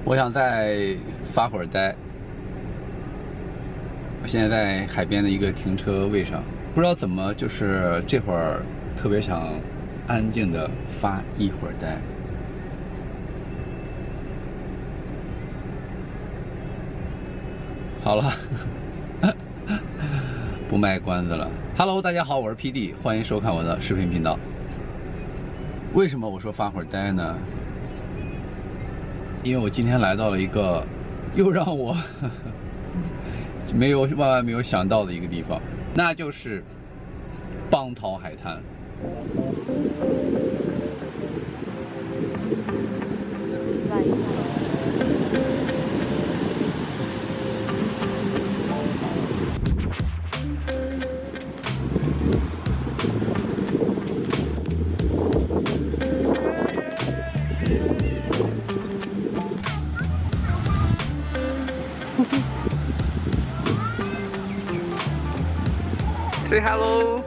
我想再发会儿呆。我现在在海边的一个停车位上，不知道怎么，就是这会儿特别想安静的发一会儿呆。好了，不卖关子了。Hello， 大家好，我是 PD， 欢迎收看我的视频频道。为什么我说发会儿呆呢？因为我今天来到了一个又让我万万没有想到的一个地方，那就是邦涛海滩。Say hello.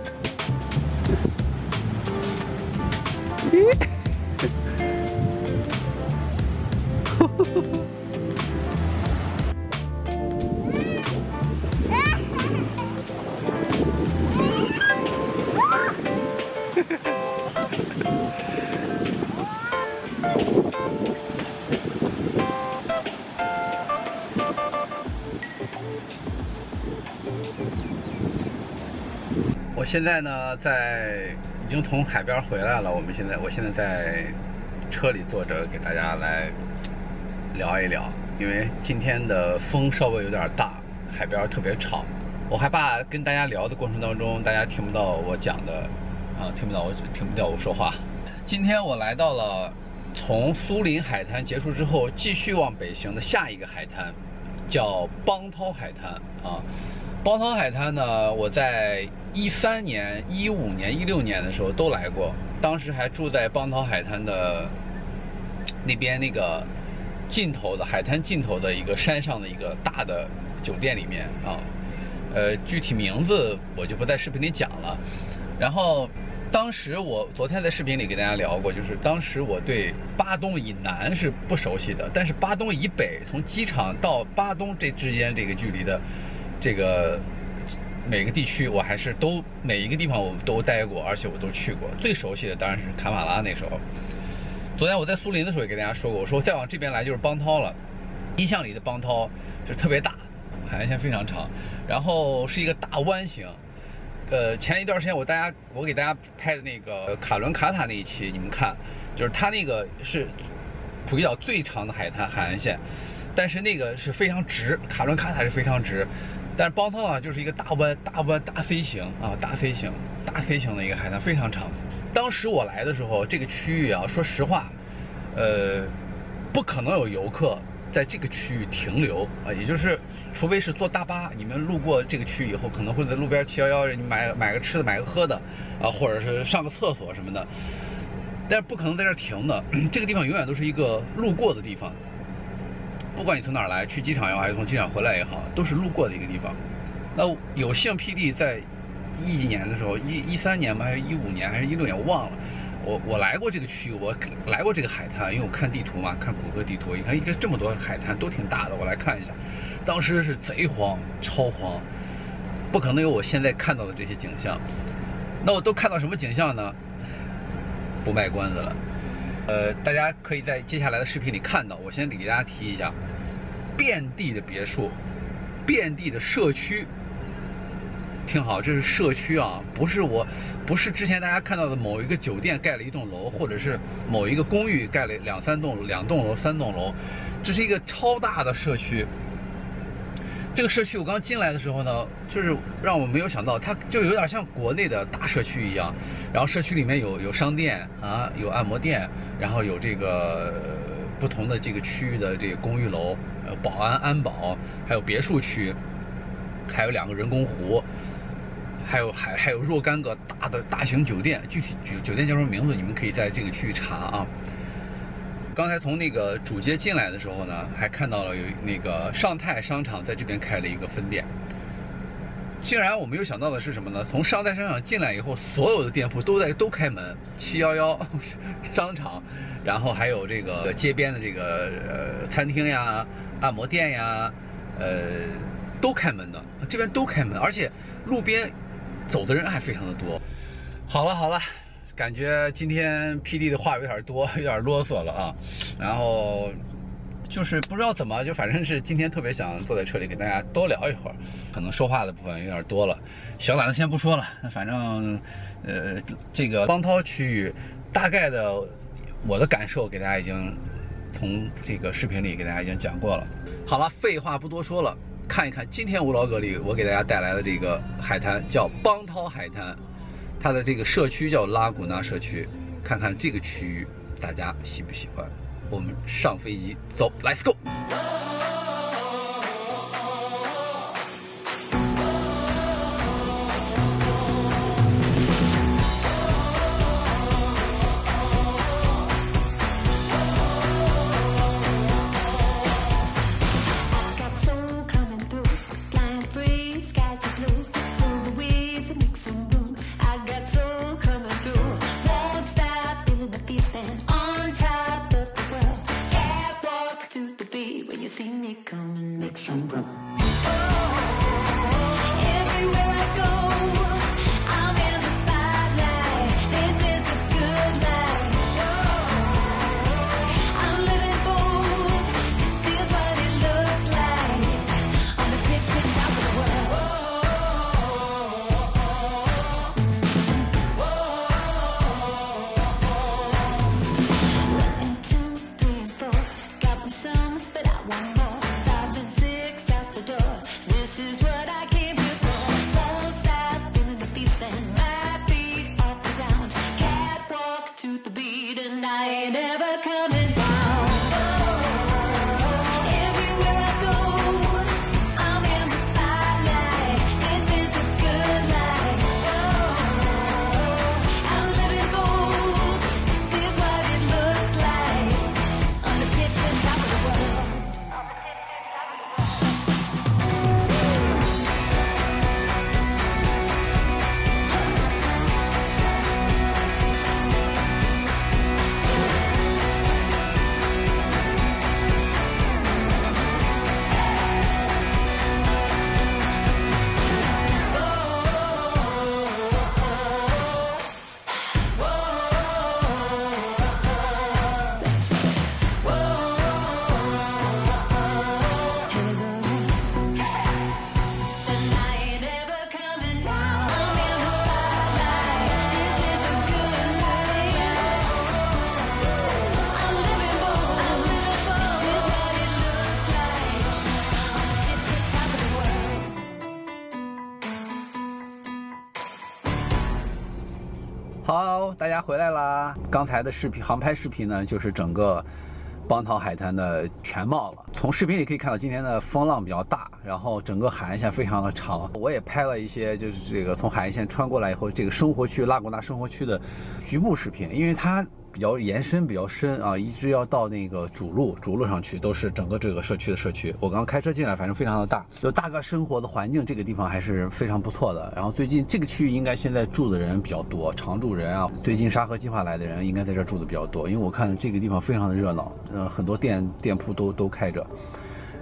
我现在呢，已经从海边回来了。我现在在车里坐着，给大家来聊一聊。因为今天的风稍微有点大，海边特别吵，我害怕跟大家聊的过程当中，大家听不到我讲的，听不到我说话。今天我来到了从苏林海滩结束之后，继续往北行的下一个海滩，叫邦涛海滩啊。邦涛海滩呢，我在13年、15年、16年的时候都来过，当时还住在邦涛海滩的那边那个尽头的海滩尽头的一个山上的一个大的酒店里面啊。具体名字我就不在视频里讲了。然后当时我昨天在视频里给大家聊过，就是当时我对巴东以南是不熟悉的，但是巴东以北，从机场到巴东这之间这个距离的这个每个地区，我还是每一个地方我都待过，而且我都去过。最熟悉的当然是卡马拉。那时候，昨天我在苏林的时候也给大家说过，我说再往这边来就是邦涛了。印象里的邦涛就是特别大，海岸线非常长，然后是一个大湾型。前一段时间我给大家拍的那个卡伦卡塔那一期，你们看，就是它那个是普吉岛最长的海岸线，但是那个是非常直，卡伦卡塔是非常直，但是邦涛啊就是一个大湾大 C 型啊，大 C 型的一个海滩，非常长。当时我来的时候，这个区域啊，说实话，不可能有游客在这个区域停留啊，也就是除非是坐大巴，你们路过这个区域以后，可能会在路边711你买个吃的买个喝的啊，或者是上个厕所什么的，但是不可能在这儿停的。这个地方永远都是一个路过的地方，不管你从哪儿来，去机场也好，还是从机场回来也好，都是路过的一个地方。那有幸 PD 在10几年的时候，13年吧，还是15年，还是16年，我忘了。我来过这个区域，我来过这个海滩，因为我看地图嘛，看谷歌地图，你看这么多海滩都挺大的，我来看一下。当时是贼荒，超荒，不可能有我现在看到的这些景象。那我都看到什么景象呢？不卖关子了。大家可以在接下来的视频里看到。我先给大家提一下，遍地的别墅，遍地的社区。听好，这是社区啊，不是之前大家看到的某一个酒店盖了一栋楼，或者是某一个公寓盖了2栋楼、3栋楼，这是一个超大的社区。这个社区我刚进来的时候呢，就是让我没有想到，它就有点像国内的大社区一样。然后社区里面有商店啊，有按摩店，然后有这个不同的这个区域的这个公寓楼，保安、安保，还有别墅区，还有2个人工湖。还有若干个大型酒店，具体酒店叫什么名字，你们可以在这个区域查啊。刚才从那个主街进来的时候呢，还看到了有那个尚泰商场在这边开了一个分店。竟然我没有想到的是什么呢？从商代商场进来以后，所有的店铺都开门，711商场，然后还有这个街边的这个餐厅呀、按摩店呀，都开门的，这边都开门，而且路边走的人还非常的多。好了，感觉今天 PD 的话有点多，有点啰嗦了啊，然后。就是不知道怎么，就反正是今天特别想坐在车里给大家多聊一会儿，可能说话的部分有点多了，小懒得先不说了。反正，这个邦涛区域大概的我的感受给大家已经从这个视频里给大家已经讲过了。好了，废话不多说了，看一看今天无劳格里我给大家带来的这个海滩叫邦涛海滩，它的这个社区叫拉古纳社区，看看这个区域大家喜不喜欢。我们上飞机走 ，Let's go。好，大家回来啦！刚才的视频航拍视频呢，就是整个邦涛海滩的全貌了。从视频里可以看到，今天的风浪比较大，然后整个海岸线非常的长。我也拍了一些，就是这个从海岸线穿过来以后，这个生活区拉古纳生活区的局部视频，因为它比较延伸比较深啊，一直要到那个主路上去，都是整个这个社区的社区。我刚开车进来，反正非常的大，就大概生活的环境这个地方还是非常不错的。然后最近这个区域应该现在住的人比较多，常住人啊，最近沙河计划来的人应该在这住的比较多，因为我看这个地方非常的热闹，很多店铺都开着。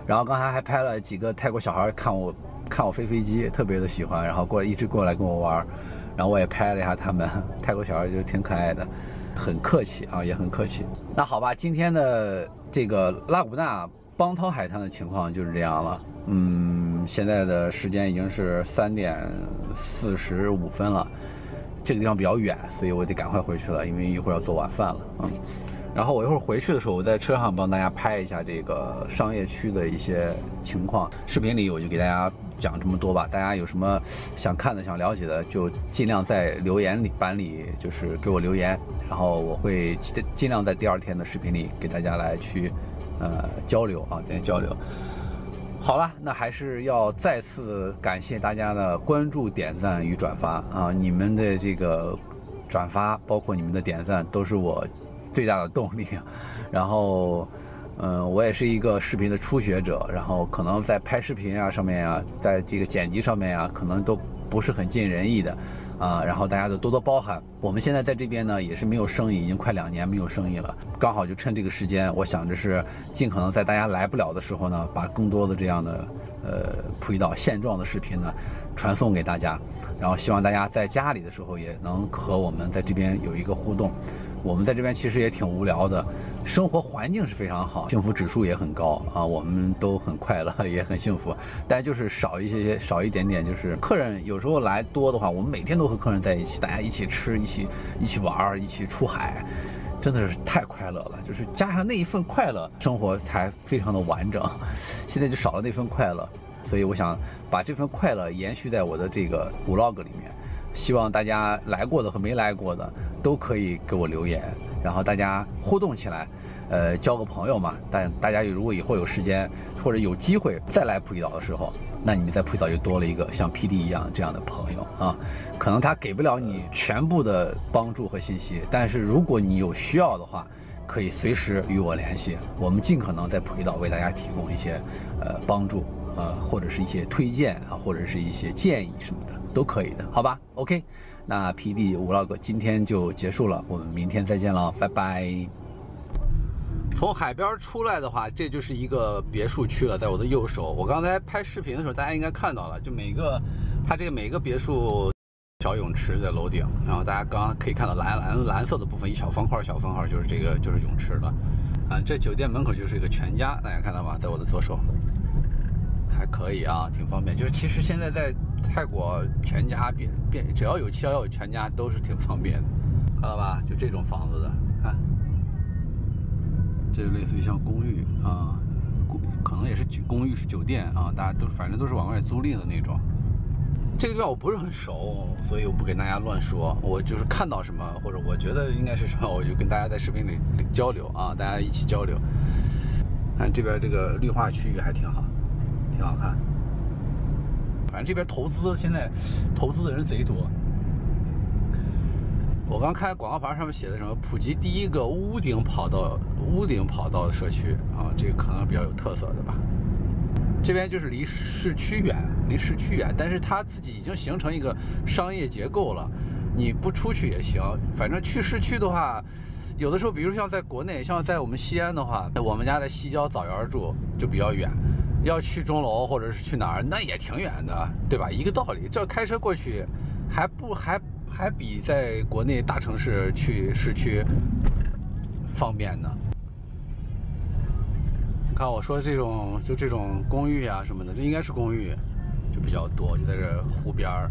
然后刚才还拍了几个泰国小孩看我飞飞机，特别的喜欢，然后一直过来跟我玩，然后我也拍了一下他们，泰国小孩就是挺可爱的。很客气啊，也很客气。那好吧，今天的这个拉古纳邦涛海滩的情况就是这样了。现在的时间已经是3点45分了，这个地方比较远，所以我得赶快回去了，因为一会儿要做晚饭了。然后我一会儿回去的时候，我在车上帮大家拍一下这个商业区的一些情况。视频里我就给大家讲这么多吧，大家有什么想看的、想了解的，就尽量在留言板里就是给我留言，然后我会尽量在第2天的视频里给大家来去交流啊，进行交流。好了，那还是要再次感谢大家的关注、点赞与转发啊！你们的这个转发，包括你们的点赞，都是我最大的动力。然后，我也是一个视频的初学者，然后可能在拍视频啊上面啊，在这个剪辑上面啊，可能都不是很尽人意的，然后大家都多多包涵。我们现在在这边呢，也是没有生意，已经快2年没有生意了，刚好就趁这个时间，我想着是尽可能在大家来不了的时候呢，把更多的这样的普吉岛现状的视频呢传送给大家，然后希望大家在家里的时候也能和我们在这边有一个互动。我们在这边其实也挺无聊的，生活环境是非常好，幸福指数也很高啊，我们都很快乐，也很幸福。但就是少一点点，就是客人有时候来多的话，我们每天都和客人在一起，大家一起吃，一起玩，一起出海，真的是太快乐了。就是加上那一份快乐，生活才非常的完整。现在就少了那份快乐，所以我想把这份快乐延续在我的这个 vlog 里面。希望大家来过的和没来过的都可以给我留言，然后大家互动起来，交个朋友嘛。但大家如果以后有时间或者有机会再来普吉岛的时候，那你在普吉岛就多了一个像 PD 一样这样的朋友啊。可能他给不了你全部的帮助和信息，但是如果你有需要的话，可以随时与我联系，我们尽可能在普吉岛为大家提供一些帮助，或者是一些推荐啊，或者是一些建议什么的。都可以的，好吧 ？OK， 那 PD vlog 今天就结束了，我们明天再见了，拜拜。从海边出来的话，这就是一个别墅区了，在我的右手。我刚才拍视频的时候，大家应该看到了，就它这个每个别墅小泳池在楼顶，然后大家刚刚可以看到蓝色的部分，一小方块就是这个就是泳池了。这酒店门口就是一个全家，大家看到吗？在我的左手。还可以啊，挺方便。就是其实现在在泰国全家只要有711有全家都是挺方便的，看到吧？就这种房子的，看，这就类似于像公寓啊，可能也是公寓是酒店啊，大家反正都是往外租赁的那种。这个地方我不是很熟，所以我不给大家乱说。我就是看到什么或者我觉得应该是什么，我就跟大家在视频里交流啊，大家一起交流。看这边这个绿化区域还挺好。挺好看，反正这边现在投资的人贼多。我刚看广告牌上面写的什么普吉第一个屋顶跑道的社区啊，这个可能比较有特色的吧。这边就是离市区远，但是它自己已经形成一个商业结构了，你不出去也行。反正去市区的话，有的时候比如像在国内，像在我们西安的话，我们家在西郊枣园住就比较远。要去钟楼或者是去哪儿，那也挺远的，对吧？一个道理，这开车过去，还比在国内大城市去市区方便呢。你看我说这种公寓啊什么的，这应该是公寓，就比较多，就在这湖边儿。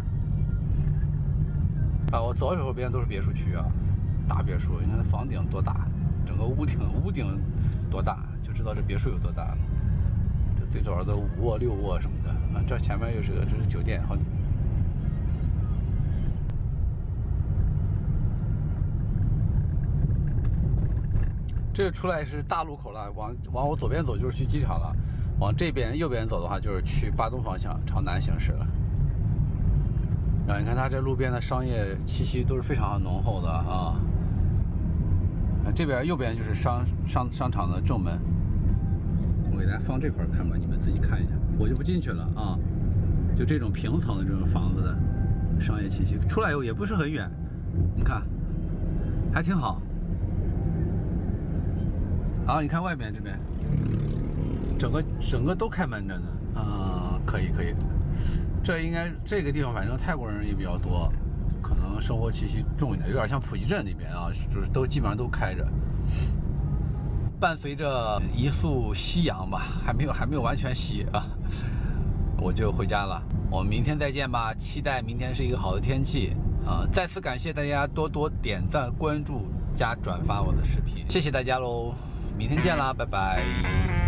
我左手边都是别墅区啊，大别墅，你看它房顶多大，整个屋顶多大，就知道这别墅有多大了。最早的5卧6卧什么的啊，这前面这是酒店，好。这个出来是大路口了，往我左边走就是去机场了，往这边右边走的话就是去巴东方向，朝南行驶了。然后你看它这路边的商业气息都是非常浓厚的啊。这边右边就是商场的正门。我给大家放这块看吧，你们自己看一下，我就不进去了啊。就这种平层的这种房子的商业气息，出来以后也不是很远，你看，还挺好。然后你看外边这边，整个都开门着呢啊，可以。这个地方反正泰国人也比较多，可能生活气息重一点，有点像普吉镇那边啊，就是基本上都开着。伴随着一束夕阳吧，还没有完全熄啊，我就回家了。我们明天再见吧，期待明天是一个好的天气啊！再次感谢大家多多点赞、关注加转发我的视频，谢谢大家喽！明天见啦，拜拜。